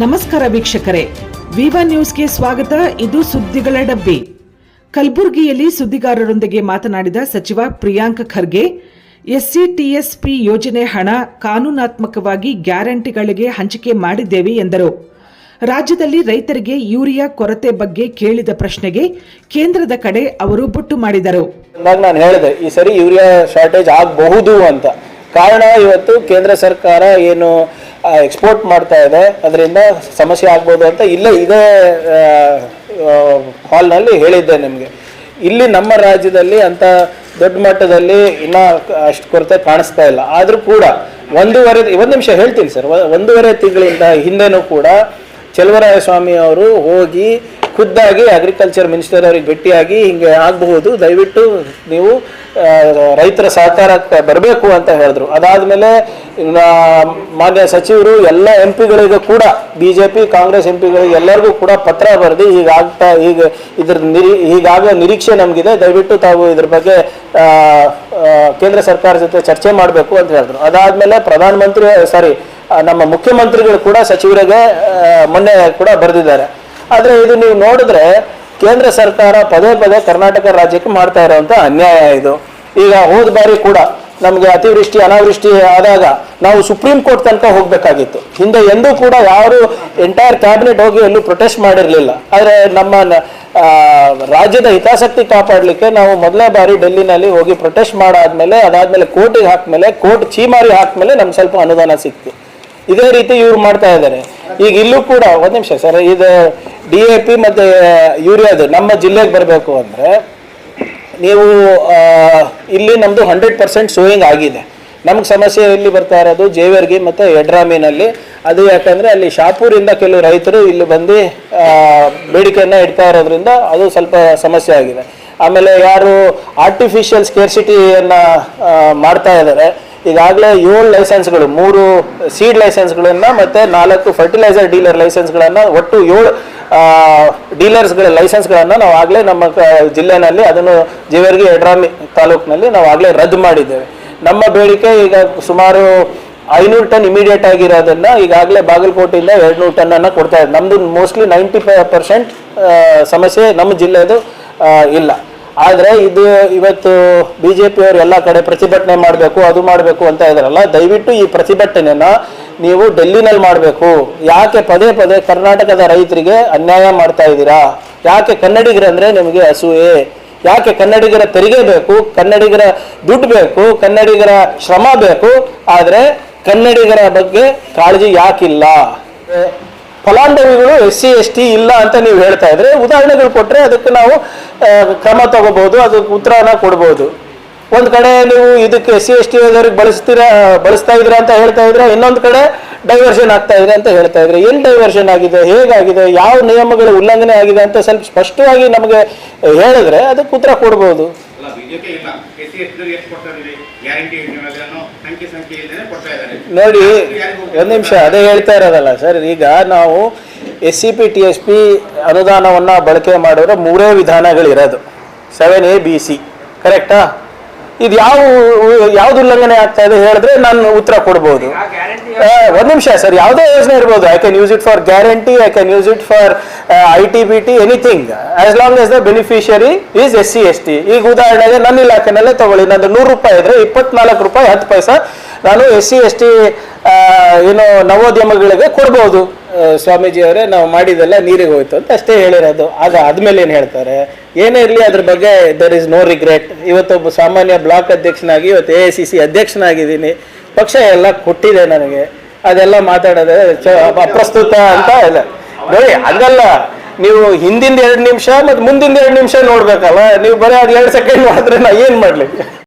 ನಮಸ್ಕಾರ ವೀಕ್ಷಕರೇ, ವಿವಾ ನ್ಯೂಸ್ಗೆ ಸ್ವಾಗತ. ಇದು ಸುದ್ದಿಗಳ ಡಬ್ಬಿ. ಕಲಬುರಗಿಯಲ್ಲಿ ಸುದ್ದಿಗಾರರೊಂದಿಗೆ ಮಾತನಾಡಿದ ಸಚಿವ ಪ್ರಿಯಾಂಕ್ ಖರ್ಗೆ, ಎಸ್ಸಿಟಿಎಸ್ಪಿ ಯೋಜನೆ ಹಣ ಕಾನೂನಾತ್ಮಕವಾಗಿ ಗ್ಯಾರಂಟಿಗಳಿಗೆ ಹಂಚಿಕೆ ಮಾಡಿದ್ದೇವೆ ಎಂದರು. ರಾಜ್ಯದಲ್ಲಿ ರೈತರಿಗೆ ಯೂರಿಯಾ ಕೊರತೆ ಬಗ್ಗೆ ಕೇಳಿದ ಪ್ರಶ್ನೆಗೆ ಕೇಂದ್ರದ ಕಡೆ ಅವರು ಬೊಟ್ಟು ಮಾಡಿದರು. ನಾನು ಹೇಳಿದೆ ಈ ಸರಿ ಯೂರಿಯಾ ಶಾರ್ಟೇಜ್ ಆಗಬಹುದು ಅಂತ. ಕಾರಣ ಇವತ್ತು ಕೇಂದ್ರ ಸರ್ಕಾರ ಏನು ಎಕ್ಸ್ಪೋರ್ಟ್ ಮಾಡ್ತಾ ಇದೆ, ಅದರಿಂದ ಸಮಸ್ಯೆ ಆಗ್ಬೋದು ಅಂತ ಇದೇ ಹಾಲ್ನಲ್ಲಿ ಹೇಳಿದ್ದೆ ನಿಮಗೆ. ಇಲ್ಲಿ ನಮ್ಮ ರಾಜ್ಯದಲ್ಲಿ ಅಂತ ದೊಡ್ಡ ಮಟ್ಟದಲ್ಲಿ ಇನ್ನೂ ಅಷ್ಟು ಕೊರತೆ ಕಾಣಿಸ್ತಾ ಇಲ್ಲ. ಆದರೂ ಕೂಡ ಒಂದು ನಿಮಿಷ ಹೇಳ್ತೀನಿ ಸರ್. 1.5 ತಿಂಗಳಿಂದ ಹಿಂದೆನೂ ಕೂಡ ಚೆಲುವರಾಯಸ್ವಾಮಿ ಅವರು ಹೋಗಿ ಖುದ್ದಾಗಿ ಅಗ್ರಿಕಲ್ಚರ್ ಮಿನಿಸ್ಟರ್ ಅವರಿಗೆ ಭೇಟಿಯಾಗಿ ಹಿಂಗೆ ಆಗಬಹುದು, ದಯವಿಟ್ಟು ನೀವು ರೈತರ ಸಹಕಾರಕ್ಕೆ ಬರಬೇಕು ಅಂತ ಹೇಳಿದ್ರು. ಅದಾದಮೇಲೆ ಮಾನ್ಯ ಸಚಿವರು ಎಲ್ಲ MP ಗಳಿಗೂ ಕೂಡ, BJP ಕಾಂಗ್ರೆಸ್ MP ಗಳಿಗೆ ಎಲ್ಲರಿಗೂ ಕೂಡ ಪತ್ರ ಬರೆದು ಹೀಗಾಗೋ ನಿರೀಕ್ಷೆ ನಮಗಿದೆ, ದಯವಿಟ್ಟು ತಾವು ಇದ್ರ ಬಗ್ಗೆ ಕೇಂದ್ರ ಸರ್ಕಾರ ಜೊತೆ ಚರ್ಚೆ ಮಾಡಬೇಕು ಅಂತ ಹೇಳಿದ್ರು. ಅದಾದಮೇಲೆ ನಮ್ಮ ಮುಖ್ಯಮಂತ್ರಿಗಳು ಕೂಡ ಸಚಿವರಿಗೆ ಮೊನ್ನೆ ಕೂಡ ಬರೆದಿದ್ದಾರೆ. ಆದರೆ ಇದು ನೀವು ನೋಡಿದ್ರೆ ಕೇಂದ್ರ ಸರ್ಕಾರ ಪದೇ ಪದೇ ಕರ್ನಾಟಕ ರಾಜ್ಯಕ್ಕೆ ಮಾಡ್ತಾ ಇರೋವಂಥ ಅನ್ಯಾಯ ಇದು. ಈಗ ಹೋದ ಬಾರಿ ಕೂಡ ನಮಗೆ ಅತಿವೃಷ್ಟಿ ಅನಾವೃಷ್ಟಿ ಆದಾಗ ನಾವು ಸುಪ್ರೀಂ ಕೋರ್ಟ್ ತನಕ ಹೋಗಬೇಕಾಗಿತ್ತು. ಹಿಂದೆ ಎಂದೂ ಕೂಡ ಯಾರು ಎಂಟೈರ್ ಕ್ಯಾಬಿನೆಟ್ ಹೋಗಿ ಎಲ್ಲೂ ಪ್ರೊಟೆಸ್ಟ್ ಮಾಡಿರಲಿಲ್ಲ. ಆದರೆ ನಮ್ಮ ರಾಜ್ಯದ ಹಿತಾಸಕ್ತಿ ಕಾಪಾಡಲಿಕ್ಕೆ ನಾವು ಮೊದಲನೇ ಬಾರಿ ಡೆಲ್ಲಿನಲ್ಲಿ ಹೋಗಿ ಪ್ರೊಟೆಸ್ಟ್ ಅದಾದ್ಮೇಲೆ ಕೋರ್ಟಿಗೆ ಹಾಕ್ಮೇಲೆ, ಕೋರ್ಟ್ ಚೀಮಾರಿ ಹಾಕ್ಮೇಲೆ ನಮ್ಗೆ ಸ್ವಲ್ಪ ಅನುದಾನ ಸಿಕ್ತು. ಇದೇ ರೀತಿ ಇವ್ರು ಮಾಡ್ತಾ ಇದ್ದಾರೆ. ಈಗ ಇಲ್ಲೂ ಕೂಡ ಒಂದು ನಿಮಿಷ ಸರ್, ಇದು DAP ಮತ್ತು ಯೂರಿಯಾದು ನಮ್ಮ ಜಿಲ್ಲೆಗೆ ಬರಬೇಕು ಅಂದರೆ ನೀವು ಇಲ್ಲಿ ನಮ್ಮದು 100% ಸೋಯಿಂಗ್ ಆಗಿದೆ. ನಮ್ಗೆ ಸಮಸ್ಯೆ ಇಲ್ಲಿ ಬರ್ತಾ ಇರೋದು ಜೇವರ್ಗಿ ಮತ್ತು ಯಡ್ರಾಮಿನಲ್ಲಿ. ಅದು ಯಾಕಂದರೆ ಅಲ್ಲಿ ಶಾಪೂರಿಂದ ಕೆಲವು ರೈತರು ಇಲ್ಲಿ ಬಂದು ಬೇಡಿಕೆಯನ್ನು ಇಡ್ತಾ ಇರೋದ್ರಿಂದ ಅದು ಸ್ವಲ್ಪ ಸಮಸ್ಯೆ ಆಗಿದೆ. ಆಮೇಲೆ ಯಾರು ಆರ್ಟಿಫಿಷಿಯಲ್ ಸ್ಕೇರ್ಸಿಟಿಯನ್ನು ಮಾಡ್ತಾ ಇದ್ದಾರೆ, ಈಗಾಗಲೇ 7 ಲೈಸೆನ್ಸ್ಗಳು, 3 ಸೀಡ್ ಲೈಸೆನ್ಸ್ಗಳನ್ನು ಮತ್ತು 4 ಫರ್ಟಿಲೈಸರ್ ಡೀಲರ್ ಲೈಸೆನ್ಸ್ಗಳನ್ನು, ಒಟ್ಟು 7 ಡೀಲರ್ಸ್ಗಳ ಲೈಸೆನ್ಸ್ಗಳನ್ನು ನಾವು ಆಗಲೇ ನಮ್ಮ ಜಿಲ್ಲೆನಲ್ಲಿ, ಅದನ್ನು ಜೇವರ್ಗಿ ಯಡ್ರಾಮಿ ತಾಲೂಕಿನಲ್ಲಿ ನಾವು ಆಗಲೇ ರದ್ದು ಮಾಡಿದ್ದೇವೆ. ನಮ್ಮ ಬೇಡಿಕೆ ಈಗ ಸುಮಾರು 500 ಟನ್ ಇಮಿಡಿಯೇಟ್ ಆಗಿರೋದನ್ನು ಈಗಾಗಲೇ ಬಾಗಲಕೋಟೆಯಿಂದ 200 ಟನ್ನನ್ನು ಕೊಡ್ತಾ ಇದ್ದಾರೆ. ನಮ್ಮದು ಮೋಸ್ಟ್ಲಿ 90% ಸಮಸ್ಯೆ ನಮ್ಮ ಜಿಲ್ಲೆದು ಇಲ್ಲ. ಆದರೆ ಇದು ಇವತ್ತು BJP ಅವರು ಎಲ್ಲ ಕಡೆ ಪ್ರತಿಭಟನೆ ಮಾಡಬೇಕು, ಅದು ಮಾಡಬೇಕು ಅಂತ ಇದ್ದಾರಲ್ಲ, ದಯವಿಟ್ಟು ಈ ಪ್ರತಿಭಟನೆಯನ್ನು ನೀವು ಡೆಲ್ಲಿನಲ್ಲಿ ಮಾಡಬೇಕು. ಯಾಕೆ ಪದೇ ಪದೇ ಕರ್ನಾಟಕದ ರೈತರಿಗೆ ಅನ್ಯಾಯ ಮಾಡ್ತಾ ಇದ್ದೀರಾ? ಯಾಕೆ ಕನ್ನಡಿಗರಂದರೆ ನಿಮಗೆ ಅಸೂಯೆ? ಯಾಕೆ ಕನ್ನಡಿಗರ ತೆರಿಗೆ ಬೇಕು, ಕನ್ನಡಿಗರ ದುಡ್ಡು ಬೇಕು, ಕನ್ನಡಿಗರ ಶ್ರಮ ಬೇಕು, ಆದರೆ ಕನ್ನಡಿಗರ ಬಗ್ಗೆ ಕಾಳಜಿ ಯಾಕಿಲ್ಲ? ಫಲಾನುಭವಿಗಳು SC ST ಇಲ್ಲ ಅಂತ ನೀವು ಹೇಳ್ತಾ ಇದ್ರೆ ಉದಾಹರಣೆಗಳು ಕೊಟ್ಟರೆ ಅದಕ್ಕೆ ನಾವು ಕ್ರಮ ತಗೋಬಹುದು, ಅದಕ್ಕೆ ಉತ್ತರನ ಕೊಡ್ಬೋದು. ಒಂದು ಕಡೆ ನೀವು ಇದಕ್ಕೆ SC ST ಬಳಸ್ತಾ ಇದ್ದೀರಾ ಅಂತ ಹೇಳ್ತಾ ಇದ್ರೆ, ಇನ್ನೊಂದು ಕಡೆ ಡೈವರ್ಷನ್ ಆಗ್ತಾ ಇದೆ ಅಂತ ಹೇಳ್ತಾ ಇದ್ರೆ. ಎಲ್ಲಿ ಡೈವರ್ಷನ್ ಆಗಿದೆ, ಹೇಗಾಗಿದೆ, ಯಾವ ನಿಯಮಗಳ ಉಲ್ಲಂಘನೆ ಆಗಿದೆ ಅಂತ ಸ್ವಲ್ಪ ಸ್ಪಷ್ಟವಾಗಿ ನಮಗೆ ಹೇಳಿದ್ರೆ ಅದಕ್ಕೆ ಉತ್ತರ ಕೊಡ್ಬೋದು. ನೋಡಿ ಒಂದು ನಿಮಿಷ, ಅದೇ ಹೇಳ್ತಾ ಇರೋದಲ್ಲ ಸರ್. ಈಗ ನಾವು SCP TSP ಅನುದಾನವನ್ನು ಬಳಕೆ ಮಾಡಿದ್ರೆ 3 ವಿಧಾನಗಳಿರೋದು, 7A, B, C, ಕರೆಕ್ಟಾ? ಇದು ಯಾವ್ದು ಉಲ್ಲಂಘನೆ ಆಗ್ತಾ ಇದೆ ಹೇಳಿದ್ರೆ ನಾನು ಉತ್ತರ ಕೊಡ್ಬೋದು. ಒಂದು ನಿಮಿಷ ಸರ್, ಯಾವುದೇ ಯೋಜನೆ ಇರ್ಬೋದು. I can use it for guarantee, I can use it for ITBT, anything, as long as the beneficiary is SC ST. ಈಗ ಉದಾಹರಣೆಗೆ ನನ್ನ ಇಲಾಖೆನಲ್ಲೇ ತಗೊಳ್ಳಿ, ನಂದು 100 ರೂಪಾಯಿ ಇದ್ರೆ 24 ರೂಪಾಯಿ 10 ಪೈಸಾ ನಾನು SC ST ನವೋದ್ಯಮಗಳಿಗೆ ಕೊಡ್ಬೋದು. ಸ್ವಾಮೀಜಿ ಅವರೇ, ನಾವು ಮಾಡಿದೆಲ್ಲ ನೀರಿಗೆ ಹೋಯ್ತು ಅಂತ ಅಷ್ಟೇ ಹೇಳಿರೋದು. ಆದ್ಮೇಲೆ ಏನು ಹೇಳ್ತಾರೆ? ಏನೇ ಇರಲಿ ಅದ್ರ ಬಗ್ಗೆ ದರ್ ಇಸ್ ನೋ ರಿಗ್ರೆಟ್. ಇವತ್ತೊಬ್ಬ ಸಾಮಾನ್ಯ ಬ್ಲಾಕ್ ಅಧ್ಯಕ್ಷನಾಗಿ ಇವತ್ತು AICC ಅಧ್ಯಕ್ಷನಾಗಿದ್ದೀನಿ. ಪಕ್ಷ ಎಲ್ಲ ಕೊಟ್ಟಿದೆ ನನಗೆ. ಅದೆಲ್ಲ ಮಾತಾಡೋದೆ ಅಪ್ರಸ್ತುತ ಅಂತ ಇಲ್ಲ. ನೋಡಿ, ಹಂಗಲ್ಲ. ನೀವು ಹಿಂದಿಂದ 2 ನಿಮಿಷ ಮತ್ತು ಮುಂದಿನ 2 ನಿಮಿಷ ನೋಡ್ಬೇಕಲ್ಲ. ನೀವು ಬರೀ ಅದು 2 ಸೆಕೆಂಡ್ ಮಾಡಿದ್ರೆ ನಾ ಏನು ಮಾಡಲಿ?